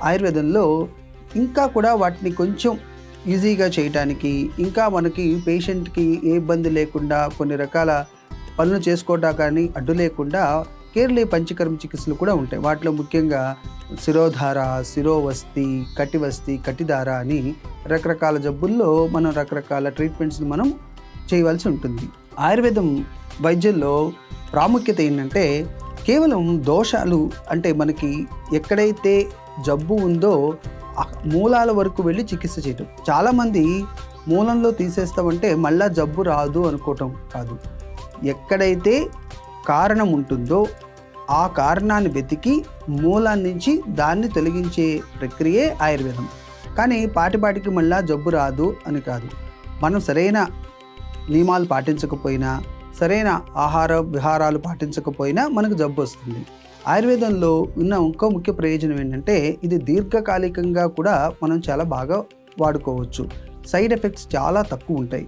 ఆయుర్వేదంలో ఇంకా కూడా వాటిని కొంచెం ఈజీగా చేయటానికి, ఇంకా మనకి పేషెంట్‌కి ఏ ఇబ్బంది లేకుండా కొన్ని రకాల పనులు చేసుకోవటం కానీ అడ్డు లేకుండా కేరళీయ పంచకర్మ చికిత్సలు కూడా ఉంటాయి. వాటిలో ముఖ్యంగా శిరోధార, శిరోవస్తి, కటివస్తి, కటిధార అని రకరకాల జబ్బుల్లో మనం రకరకాల ట్రీట్మెంట్స్‌ని మనం చేయవలసి ఉంటుంది. ఆయుర్వేదం వైద్యంలో ప్రాముఖ్యత ఏంటంటే కేవలం దోషాలు అంటే మనకి ఎక్కడైతే జబ్బు ఉందో మూలాల వరకు వెళ్ళి చికిత్స చేయటం. చాలామంది మూలంలో తీసేస్తామంటే మళ్ళా జబ్బు రాదు అనుకోవటం కాదు. ఎక్కడైతే కారణం ఉంటుందో ఆ కారణాన్ని వెతికి మూలాన్ని నుంచి దాన్ని తొలగించే ప్రక్రియే ఆయుర్వేదం. కానీ పాటికి మళ్ళా జబ్బు రాదు అని కాదు. మనం సరైన నియమాలు పాటించకపోయినా, సరైన ఆహార విహారాలు పాటించకపోయినా మనకు జబ్బు వస్తుంది. ఆయుర్వేదంలో ఉన్న ఇంకో ముఖ్య ప్రయోజనం ఏంటంటే ఇది దీర్ఘకాలికంగా కూడా మనం చాలా బాగా వాడుకోవచ్చు. సైడ్ ఎఫెక్ట్స్ చాలా తక్కువ ఉంటాయి.